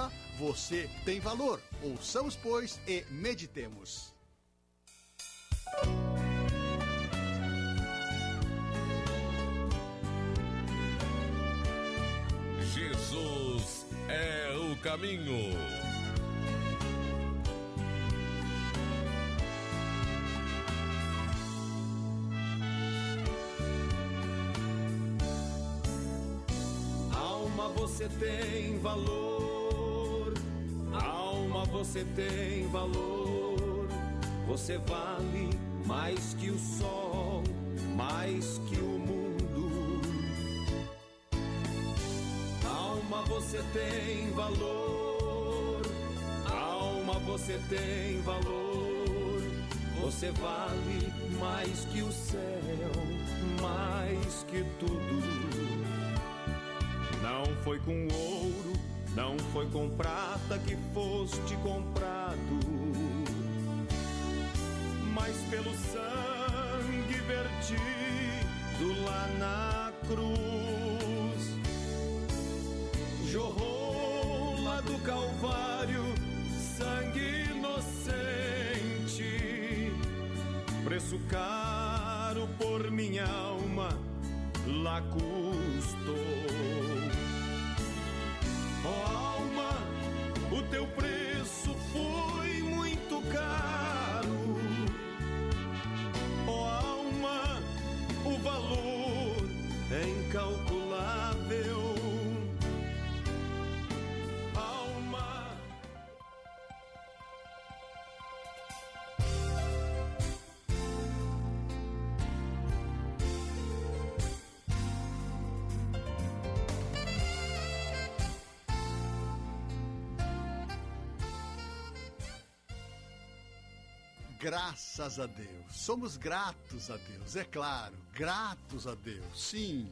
programa Você Tem Valor. Ouçamos, pois, e meditemos. Jesus é o caminho. Alma, você tem valor. Alma, você tem valor. Você vale mais que o sol, mais que o mundo. Alma, você tem valor. Alma, você tem valor. Você vale mais que o céu, mais que tudo. Não foi com ouro, não foi com prata que foste comprado, mas pelo sangue vertido lá na cruz. Jorrou lá do Calvário sangue inocente, preço caro por minha alma lá custou. Ó alma, o teu preço foi muito caro. Ó alma, o valor é incalculável. Alma. Graças a Deus, somos gratos a Deus, é claro, gratos a Deus, sim,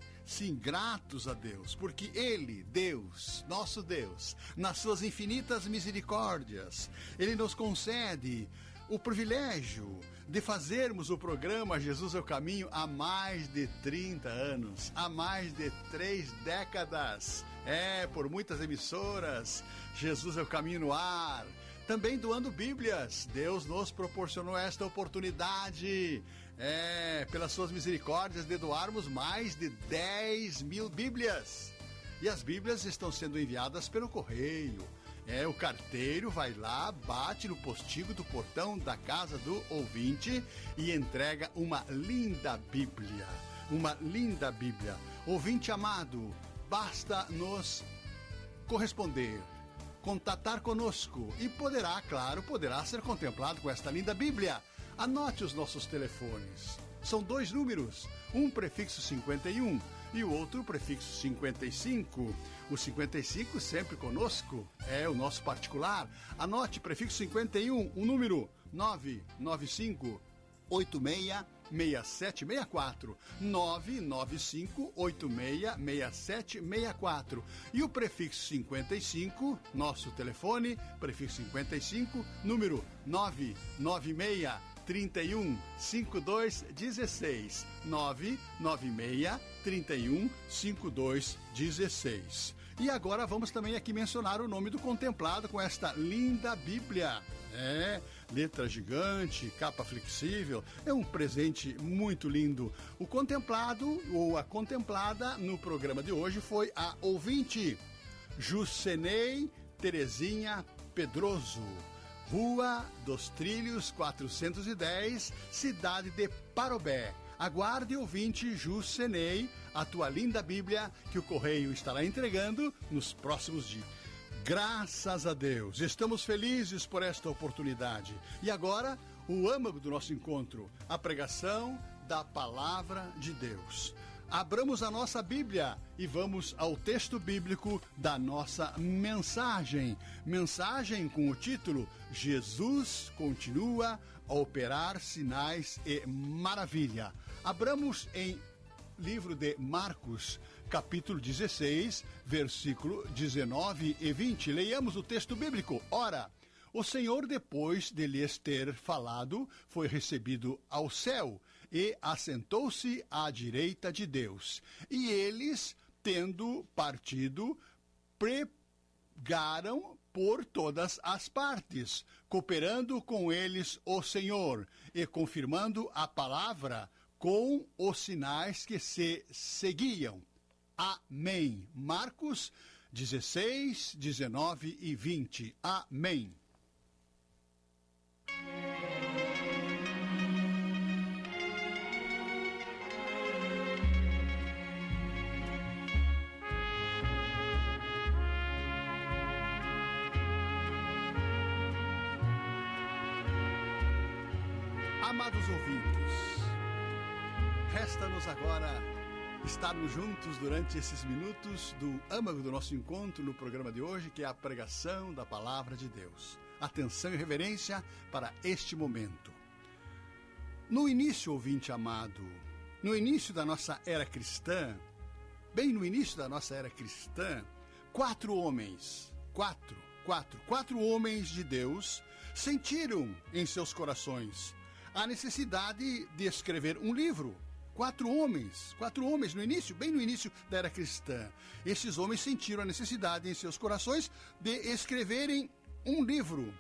gratos a Deus, porque Ele, Deus, nosso Deus, nas suas infinitas misericórdias, Ele nos concede o privilégio de fazermos o programa Jesus é o Caminho há mais de 30 anos, há mais de 3 décadas, por muitas emissoras, Jesus é o Caminho no ar. Também doando Bíblias. Deus nos proporcionou esta oportunidade, pelas suas misericórdias, de doarmos mais de 10.000 Bíblias. E as Bíblias estão sendo enviadas pelo correio. O carteiro vai lá, bate no postigo do portão da casa do ouvinte e entrega uma linda Bíblia. Uma linda Bíblia. Ouvinte amado, basta nos corresponder, contatar conosco e poderá ser contemplado com esta linda Bíblia. Anote os nossos telefones. São 2 números, um prefixo 51 e o outro prefixo 55. O 55 sempre conosco, é o nosso particular. Anote prefixo 51, o número 995 866764 995866764 e o prefixo 55, nosso telefone, prefixo 55, número 996 31 52 16 996 31 52 16. E agora vamos também aqui mencionar o nome do contemplado com esta linda Bíblia. Letra gigante, capa flexível, é um presente muito lindo. O contemplado ou a contemplada no programa de hoje foi a ouvinte Jucenei Terezinha Pedroso, Rua dos Trilhos 410, cidade de Parobé. Aguarde, ouvinte Jucenei, a tua linda Bíblia que o correio estará entregando nos próximos dias. Graças a Deus, estamos felizes por esta oportunidade. E agora, o âmago do nosso encontro, a pregação da Palavra de Deus. Abramos a nossa Bíblia e vamos ao texto bíblico da nossa mensagem. Mensagem com o título Jesus continua a operar sinais e maravilha. Abramos em livro de Marcos, capítulo 16, versículo 19 e 20. Leiamos o texto bíblico. Ora, o Senhor, depois de lhes ter falado, foi recebido ao céu e assentou-se à direita de Deus. E eles, tendo partido, julgaram por todas as partes, cooperando com eles o Senhor e confirmando a palavra com os sinais que se seguiam. Amém. Marcos 16, 19 e 20. Amém. Amados ouvintes, resta-nos agora estarmos juntos durante esses minutos do âmago do nosso encontro no programa de hoje, que é a pregação da Palavra de Deus. Atenção e reverência para este momento. No início, ouvinte amado, no início da nossa era cristã, bem no início da nossa era cristã, quatro homens de Deus sentiram em seus corações a necessidade de escrever um livro. Quatro homens no início, bem no início da era cristã. Esses homens sentiram a necessidade em seus corações de escreverem um livro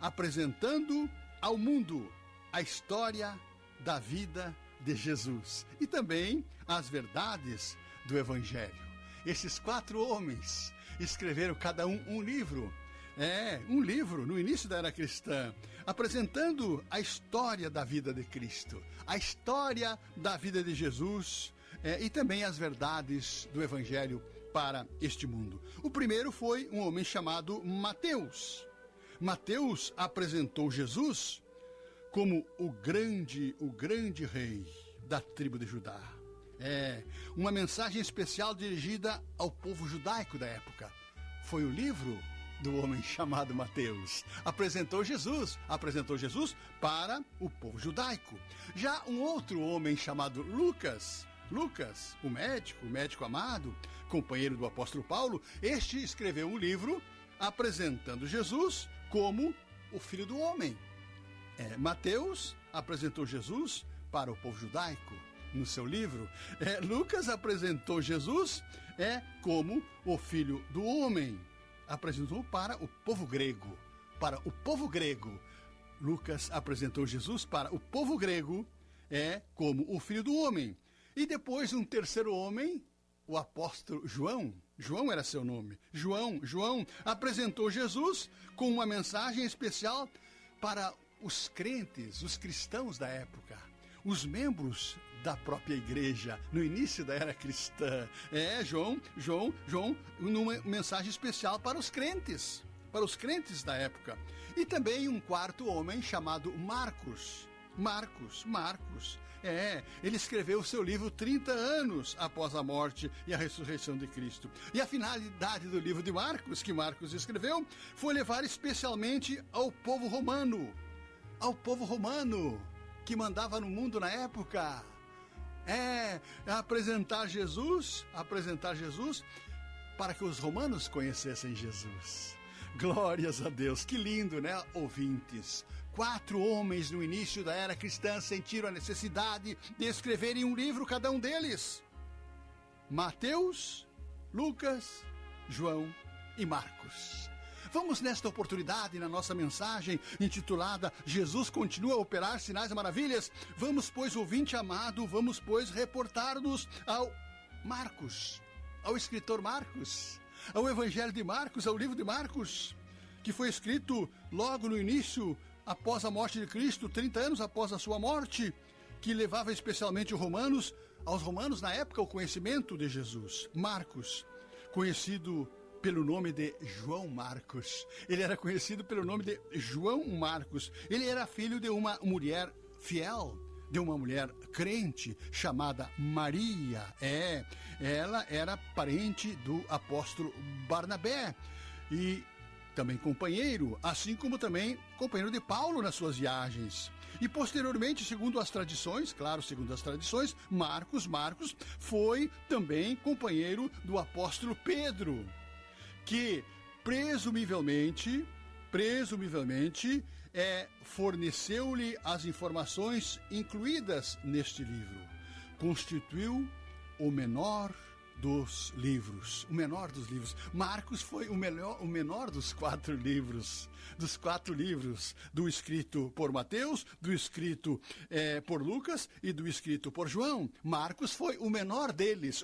apresentando ao mundo a história da vida de Jesus e também as verdades do Evangelho. Esses quatro homens escreveram cada um livro. Um livro no início da era cristã, apresentando a história da vida de Cristo, a história da vida de Jesus e também as verdades do Evangelho para este mundo. O primeiro foi um homem chamado Mateus. Mateus apresentou Jesus como o grande rei da tribo de Judá. Uma mensagem especial dirigida ao povo judaico da época. Foi o livro do homem chamado Mateus. Apresentou Jesus para o povo judaico. Já um outro homem chamado Lucas, o médico amado, companheiro do apóstolo Paulo, este escreveu um livro apresentando Jesus como o Filho do Homem. Mateus apresentou Jesus para o povo judaico no seu livro. Lucas apresentou Jesus como o Filho do Homem. Apresentou para o povo grego. Lucas apresentou Jesus para o povo grego como o Filho do Homem. E depois um terceiro homem, o apóstolo João. João era seu nome. João apresentou Jesus com uma mensagem especial para os crentes, os cristãos da época, os membros da própria igreja, no início da era cristã. João, numa mensagem especial para os crentes da época. E também um quarto homem chamado Marcos. Ele escreveu o seu livro 30 anos após a morte e a ressurreição de Cristo. E a finalidade do livro de Marcos, que Marcos escreveu, foi levar especialmente ao povo romano, que mandava no mundo na época. Apresentar Jesus para que os romanos conhecessem Jesus. Glórias a Deus, que lindo, né, ouvintes? 4 homens no início da era cristã sentiram a necessidade de escreverem um livro, cada um deles. Mateus, Lucas, João e Marcos. Vamos nesta oportunidade, na nossa mensagem intitulada Jesus continua a operar sinais e maravilhas. Vamos, pois, ouvinte amado, reportar-nos ao Marcos, ao escritor Marcos, ao Evangelho de Marcos, ao livro de Marcos, que foi escrito logo no início, após a morte de Cristo, 30 anos após a sua morte, que levava especialmente aos romanos na época o conhecimento de Jesus. Marcos, conhecido pelo nome de João Marcos. Ele era conhecido pelo nome de João Marcos. Ele era filho de uma mulher fiel, de uma mulher crente chamada Maria. Ela era parente do apóstolo Barnabé e também companheiro, assim como também companheiro de Paulo nas suas viagens. E posteriormente, segundo as tradições, Marcos foi também companheiro do apóstolo Pedro, que presumivelmente forneceu-lhe as informações incluídas neste livro. Constituiu o menor dos livros, o menor dos livros. Marcos foi o menor dos 4 livros, do escrito por Mateus, do escrito por Lucas e do escrito por João. Marcos foi o menor deles.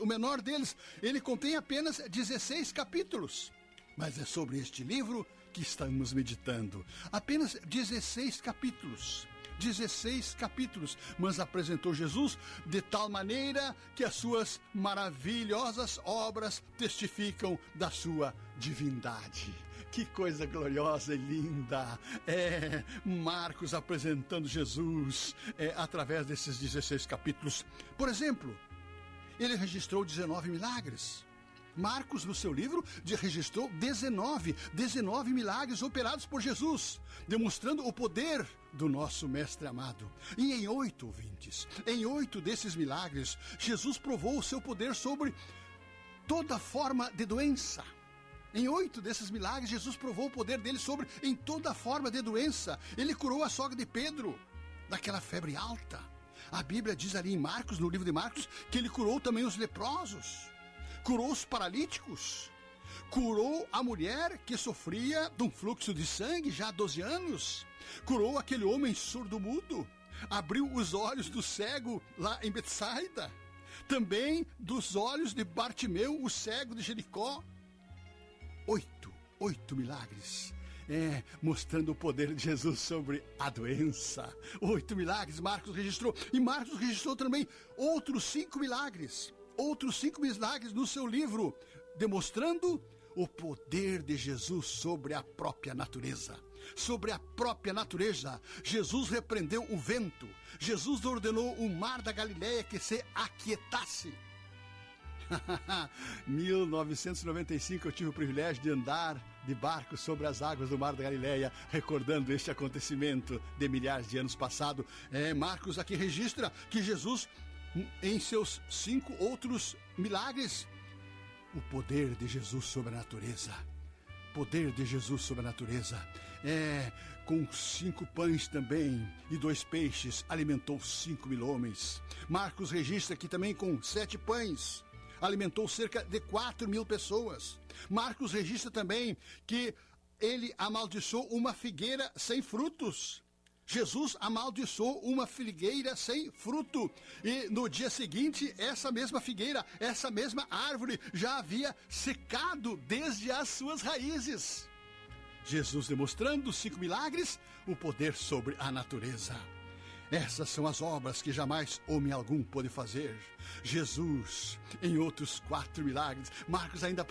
Ele contém apenas 16 capítulos. Mas é sobre este livro que estamos meditando. Apenas 16 capítulos. 16 capítulos, mas apresentou Jesus de tal maneira que as suas maravilhosas obras testificam da sua divindade. Que coisa gloriosa e linda! Marcos apresentando Jesus através desses 16 capítulos. Por exemplo, ele registrou 19 milagres. Marcos, no seu livro, registrou 19 milagres operados por Jesus, demonstrando o poder do nosso Mestre amado. E em 8 desses milagres, Jesus provou o seu poder sobre toda forma de doença. Em 8 desses milagres, Jesus provou o poder dele em toda forma de doença. Ele curou a sogra de Pedro, daquela febre alta. A Bíblia diz ali em Marcos, no livro de Marcos, que ele curou também os leprosos. Curou os paralíticos, curou a mulher que sofria de um fluxo de sangue já há 12 anos, curou aquele homem surdo-mudo, abriu os olhos do cego lá em Betsaida, também dos olhos de Bartimeu, o cego de Jericó. 8 milagres, mostrando o poder de Jesus sobre a doença. 8 milagres Marcos registrou, e Marcos registrou também outros 5 milagres no seu livro, demonstrando o poder de Jesus sobre a própria natureza. Jesus repreendeu o vento. Jesus ordenou o mar da Galileia que se aquietasse. 1995 eu tive o privilégio de andar de barco sobre as águas do mar da Galileia, recordando este acontecimento de milhares de anos passado. Marcos aqui registra que Jesus, em seus 5 outros milagres, o poder de Jesus sobre a natureza. Com 5 pães também e 2 peixes, alimentou 5.000 homens. Marcos registra que também com 7 pães, alimentou cerca de 4.000 pessoas. Marcos registra também que ele amaldiçoou uma figueira sem frutos. Jesus amaldiçoou uma figueira sem fruto, e no dia seguinte, essa mesma figueira, essa mesma árvore já havia secado desde as suas raízes. Jesus demonstrando 5 milagres, o poder sobre a natureza. Essas são as obras que jamais homem algum pôde fazer. Jesus, em outros 4 milagres, Marcos ainda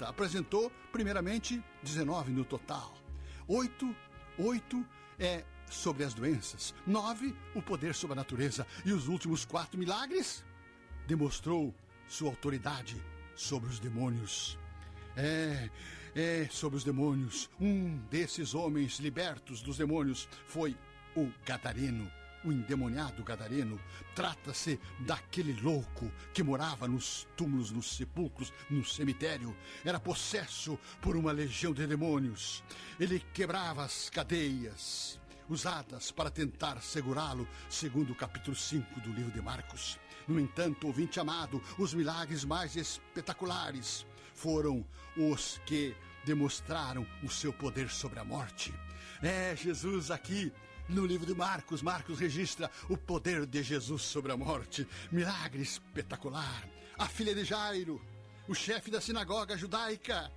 apresentou primeiramente 19 no total. 8 sobre as doenças, 9, o poder sobre a natureza, e os últimos 4 milagres demonstrou sua autoridade sobre os demônios. Sobre os demônios. Um desses homens libertos dos demônios foi o Gadareno, o endemoniado Gadareno. Trata-se daquele louco que morava nos túmulos, nos sepulcros, no cemitério. Era possesso por uma legião de demônios. Ele quebrava as cadeias usadas para tentar segurá-lo, segundo o capítulo 5 do livro de Marcos. No entanto, ouvinte amado, os milagres mais espetaculares foram os que demonstraram o seu poder sobre a morte. Jesus aqui no livro de Marcos registra o poder de Jesus sobre a morte. Milagre espetacular. A filha de Jairo, o chefe da sinagoga judaica,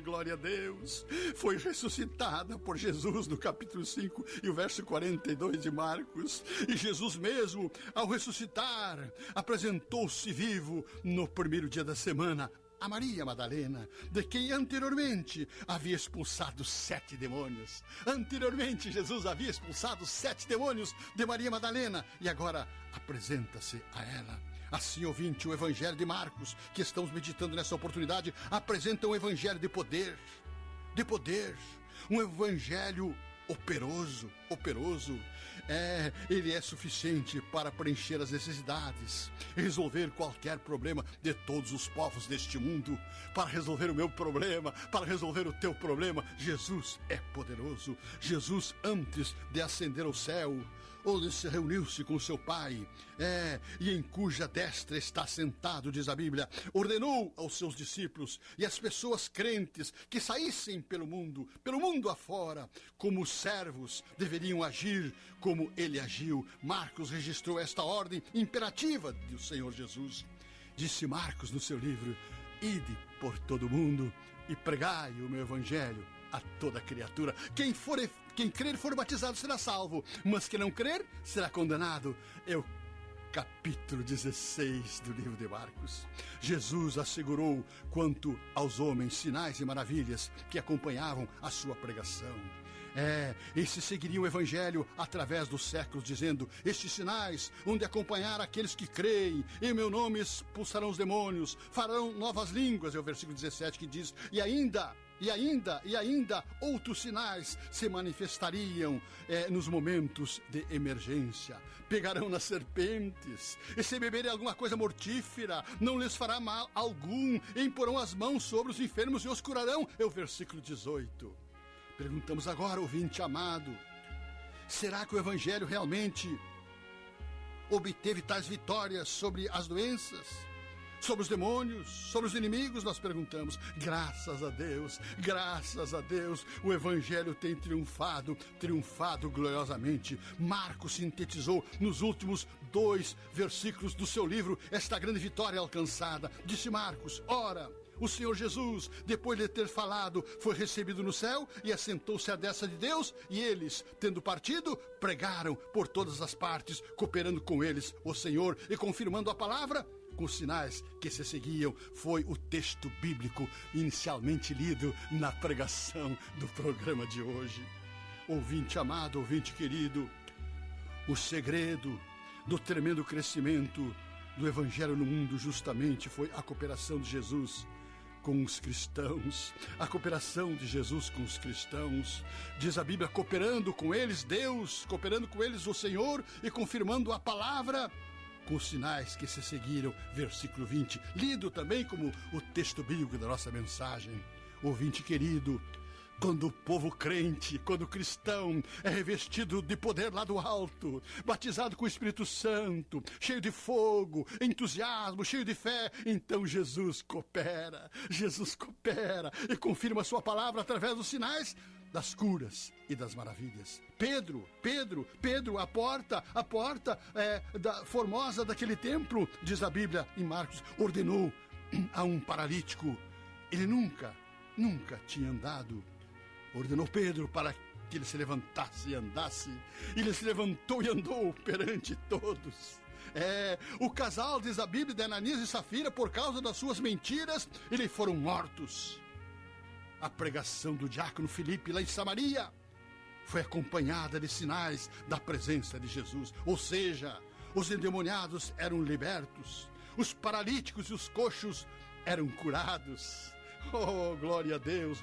glória a Deus, foi ressuscitada por Jesus no capítulo 5 e o verso 42 de Marcos. E Jesus mesmo, ao ressuscitar, apresentou-se vivo no primeiro dia da semana a Maria Madalena, de quem anteriormente havia expulsado 7 demônios. Anteriormente Jesus havia expulsado 7 demônios de Maria Madalena, e agora apresenta-se a ela. Assim, ouvinte, o Evangelho de Marcos, que estamos meditando nessa oportunidade, apresenta um Evangelho de poder, um Evangelho operoso. Ele é suficiente para preencher as necessidades, resolver qualquer problema de todos os povos deste mundo. Para resolver o meu problema, para resolver o teu problema, Jesus é poderoso. Jesus, antes de ascender ao céu, onde se reuniu-se com seu pai, e em cuja destra está sentado, diz a Bíblia, ordenou aos seus discípulos e às pessoas crentes que saíssem pelo mundo afora, como os servos deveriam agir, como ele agiu. Marcos registrou esta ordem imperativa do Senhor Jesus. Disse Marcos no seu livro: ide por todo o mundo e pregai o meu evangelho a toda criatura. Quem crer for batizado será salvo, mas quem não crer será condenado. É o capítulo 16 do livro de Marcos. Jesus assegurou quanto aos homens sinais e maravilhas que acompanhavam a sua pregação. Esses seguiriam o evangelho através dos séculos, dizendo: estes sinais hão de acompanhar aqueles que creem, em meu nome expulsarão os demônios, farão novas línguas, é o versículo 17 que diz, e ainda outros sinais se manifestariam nos momentos de emergência. Pegarão nas serpentes, e se beberem alguma coisa mortífera, não lhes fará mal algum, e imporão as mãos sobre os enfermos e os curarão, é o versículo 18. Perguntamos agora, ouvinte amado, será que o evangelho realmente obteve tais vitórias sobre as doenças, sobre os demônios, sobre os inimigos? Nós perguntamos. Graças a Deus, o evangelho tem triunfado gloriosamente. Marcos sintetizou nos últimos 2 versículos do seu livro esta grande vitória alcançada. Disse Marcos: ora, o Senhor Jesus, depois de ter falado, foi recebido no céu e assentou-se à destra de Deus, e eles, tendo partido, pregaram por todas as partes, cooperando com eles o Senhor e confirmando a palavra com os sinais que se seguiam. Foi o texto bíblico inicialmente lido na pregação do programa de hoje. Ouvinte amado, ouvinte querido, o segredo do tremendo crescimento do evangelho no mundo justamente foi a cooperação de Jesus com os cristãos, a cooperação de Jesus com os cristãos. Diz a Bíblia, cooperando com eles Deus, cooperando com eles o Senhor e confirmando a palavra com os sinais que se seguiram, versículo 20, lido também como o texto bíblico da nossa mensagem. Ouvinte querido, quando o povo crente, quando o cristão é revestido de poder lá do alto, batizado com o Espírito Santo, cheio de fogo, entusiasmo, cheio de fé, então Jesus coopera e confirma a sua palavra através dos sinais, das curas e das maravilhas. Pedro, a porta formosa daquele templo, diz a Bíblia em Marcos, ordenou a um paralítico. Ele nunca tinha andado. Ordenou Pedro para que ele se levantasse e andasse. Ele se levantou e andou perante todos. O casal, diz a Bíblia, de Ananias e Safira, por causa das suas mentiras, eles foram mortos. A pregação do diácono Filipe lá em Samaria foi acompanhada de sinais da presença de Jesus. Ou seja, os endemoniados eram libertos, os paralíticos e os coxos eram curados. Oh, glória a Deus,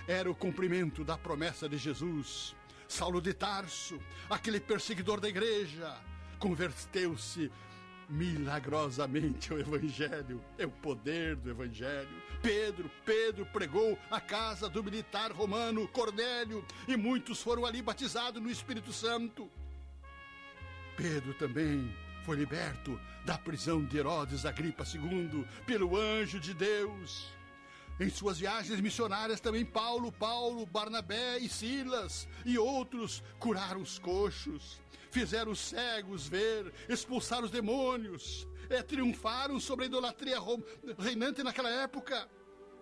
era o cumprimento da promessa de Jesus. Saulo de Tarso, aquele perseguidor da igreja, converteu-se milagrosamente ao evangelho. É o poder do evangelho. Pedro pregou a casa do militar romano Cornélio, e muitos foram ali batizados no Espírito Santo. Pedro também foi liberto da prisão de Herodes Agripa II pelo anjo de Deus. Em suas viagens missionárias também Paulo, Barnabé e Silas e outros curaram os coxos, fizeram os cegos ver, expulsaram os demônios, triunfaram sobre a idolatria reinante naquela época.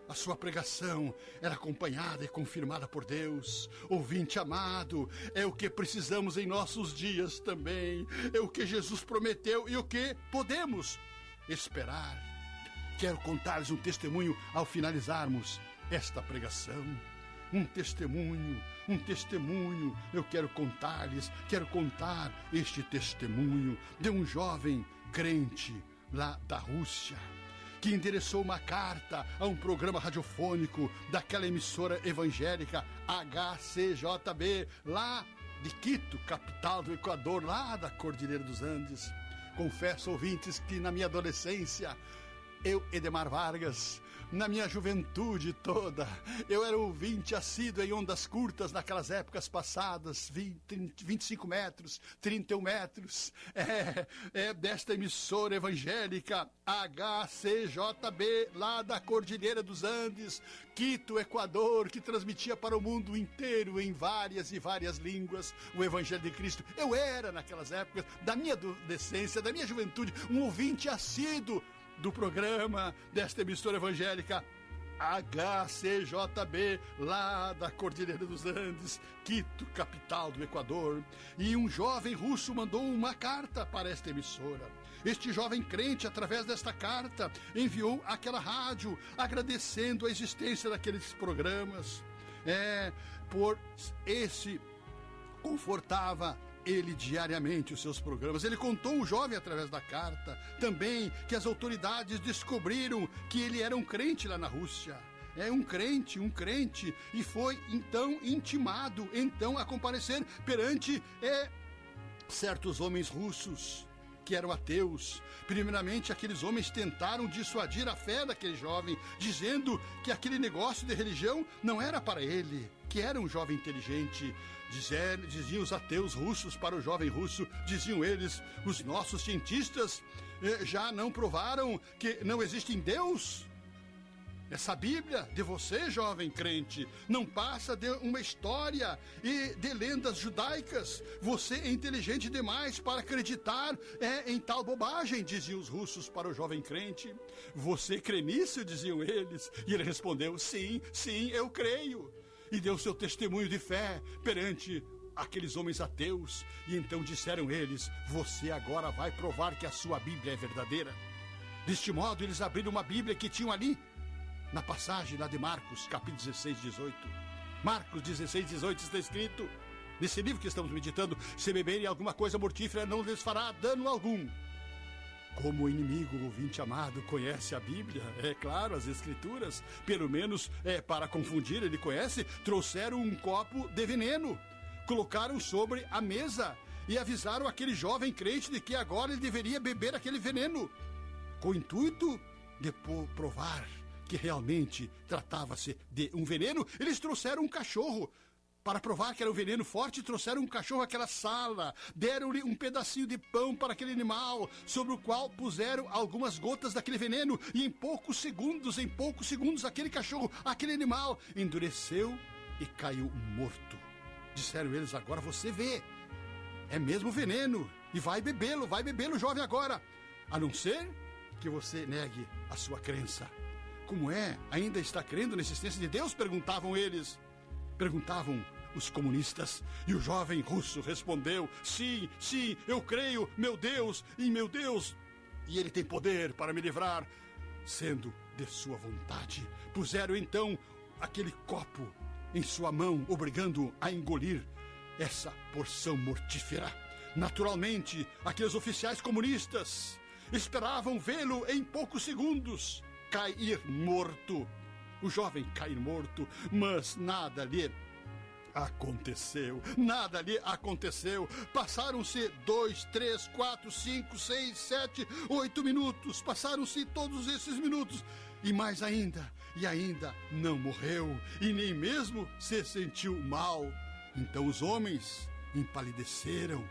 A sua pregação era acompanhada e confirmada por Deus. Ouvinte amado, é o que precisamos em nossos dias também. É o que Jesus prometeu e o que podemos esperar. Quero contar-lhes um testemunho ao finalizarmos esta pregação. Um testemunho. Eu quero contar este testemunho de um jovem crente lá da Rússia, que endereçou uma carta a um programa radiofônico daquela emissora evangélica HCJB, lá de Quito, capital do Equador, lá da Cordilheira dos Andes. Confesso, ouvintes, que na minha adolescência, eu, Edemar Vargas, na minha juventude toda, eu era ouvinte assíduo em ondas curtas naquelas épocas passadas, 25 metros, 31 metros, desta emissora evangélica HCJB, lá da Cordilheira dos Andes, Quito, Equador, que transmitia para o mundo inteiro em várias e várias línguas o Evangelho de Cristo. Eu era, naquelas épocas, da minha adolescência, da minha juventude, um ouvinte assíduo do programa desta emissora evangélica HCJB, lá da Cordilheira dos Andes, Quito, capital do Equador. E um jovem russo mandou uma carta para esta emissora. Este jovem crente, através desta carta, enviou àquela rádio agradecendo a existência daqueles programas. Por esse confortava ele diariamente os seus programas. Ele contou ao jovem através da carta também que as autoridades descobriram que ele era um crente lá na Rússia. Um crente, e foi então intimado a comparecer perante certos homens russos que eram ateus. Primeiramente, aqueles homens tentaram dissuadir a fé daquele jovem, dizendo que aquele negócio de religião não era para ele, que era um jovem inteligente. Diziam os ateus russos para o jovem russo, diziam eles: os nossos cientistas já não provaram que não existe Deus? Essa Bíblia de você, jovem crente, não passa de uma história e de lendas judaicas. Você é inteligente demais para acreditar em tal bobagem, diziam os russos para o jovem crente. Você crê nisso, diziam eles. E ele respondeu: sim, eu creio. E deu seu testemunho de fé perante aqueles homens ateus. E então disseram eles: você agora vai provar que a sua Bíblia é verdadeira. Deste modo, eles abriram uma Bíblia que tinham ali, na passagem lá de Marcos, capítulo 16, 18. Marcos 16, 18 está escrito, nesse livro que estamos meditando: se beberem alguma coisa mortífera, não lhes fará dano algum. Como o inimigo, ouvinte amado, conhece a Bíblia, é claro, as Escrituras, pelo menos para confundir, ele conhece, trouxeram um copo de veneno, colocaram sobre a mesa e avisaram aquele jovem crente de que agora ele deveria beber aquele veneno, com o intuito de provar que realmente tratava-se de um veneno. Eles trouxeram um cachorro para provar que era um veneno forte. Trouxeram um cachorro àquela sala, deram-lhe um pedacinho de pão para aquele animal, sobre o qual puseram algumas gotas daquele veneno, e em poucos segundos, aquele cachorro, aquele animal, endureceu e caiu morto. Disseram eles: agora você vê, é mesmo veneno, e vai bebê-lo, jovem, agora, a não ser que você negue a sua crença. Como ainda está crendo na existência de Deus? Perguntavam eles. Perguntavam os comunistas. E o jovem russo respondeu: sim, eu creio, meu Deus, e ele tem poder para me livrar, sendo de sua vontade. Puseram então aquele copo em sua mão, obrigando-o a engolir essa porção mortífera. Naturalmente, aqueles oficiais comunistas esperavam vê-lo em poucos segundos cair morto. O jovem cair morto, mas nada lhe aconteceu. Passaram-se 2, 3, 4, 5, 6, 7, 8 minutos. Passaram-se todos esses minutos. E mais ainda, não morreu, e nem mesmo se sentiu mal. Então os homens empalideceram,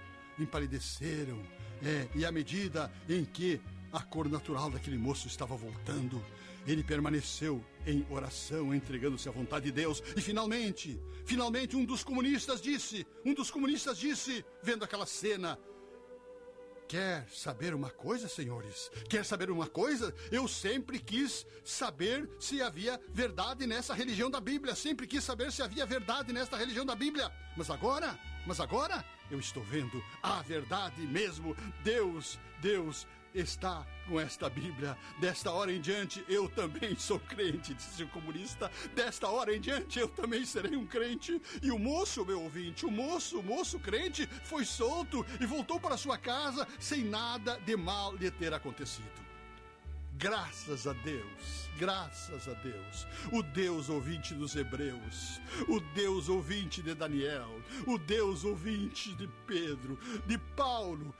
e à medida em que a cor natural daquele moço estava voltando, ele permaneceu em oração, entregando-se à vontade de Deus. E finalmente, um dos comunistas disse, vendo aquela cena: quer saber uma coisa, senhores? Quer saber uma coisa? Eu sempre quis saber se havia verdade nessa religião da Bíblia. Sempre quis saber se havia verdade nesta religião da Bíblia. Mas agora eu estou vendo a verdade mesmo. Deus está com esta Bíblia. Desta hora em diante eu também sou crente, disse o comunista. Desta hora em diante eu também serei um crente. E o moço, meu ouvinte, o moço crente foi solto e voltou para sua casa sem nada de mal lhe ter acontecido. Graças a Deus, o Deus ouvinte dos Hebreus, o Deus ouvinte de Daniel, o Deus ouvinte de Pedro, de Paulo,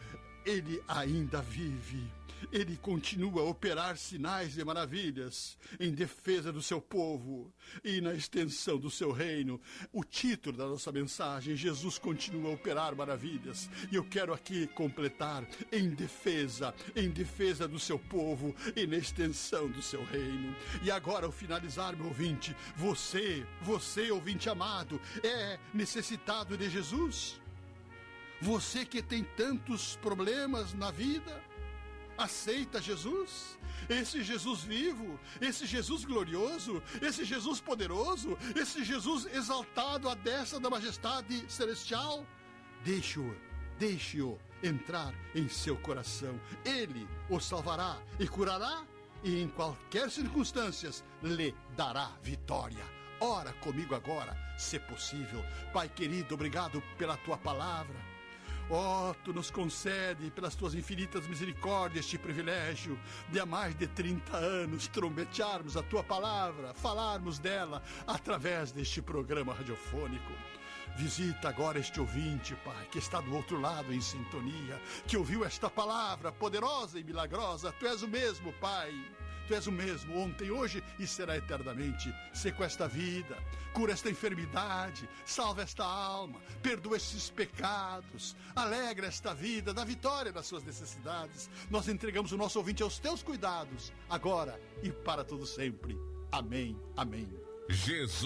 Ele ainda vive. Ele continua a operar sinais e maravilhas em defesa do seu povo e na extensão do seu reino. O título da nossa mensagem: Jesus continua a operar maravilhas. E eu quero aqui completar: em defesa do seu povo e na extensão do seu reino. E agora, ao finalizar, meu ouvinte, você, ouvinte amado, é necessitado de Jesus? Você que tem tantos problemas na vida, aceita Jesus? Esse Jesus vivo, esse Jesus glorioso, esse Jesus poderoso, esse Jesus exaltado à destra da majestade celestial? Deixe-o entrar em seu coração. Ele o salvará e curará, e em qualquer circunstâncias lhe dará vitória. Ora comigo agora, se possível. Pai querido, obrigado pela tua palavra. Tu nos concede, pelas tuas infinitas misericórdias, este privilégio de há mais de 30 anos trombetearmos a tua palavra, falarmos dela através deste programa radiofônico. Visita agora este ouvinte, Pai, que está do outro lado em sintonia, que ouviu esta palavra poderosa e milagrosa. Tu és o mesmo, Pai. Tu és o mesmo ontem, hoje e será eternamente. Sê com esta vida, cura esta enfermidade, salva esta alma, perdoa estes pecados, alegra esta vida, dá vitória nas suas necessidades. Nós entregamos o nosso ouvinte aos teus cuidados, agora e para todo sempre. Amém, amém. Jesus.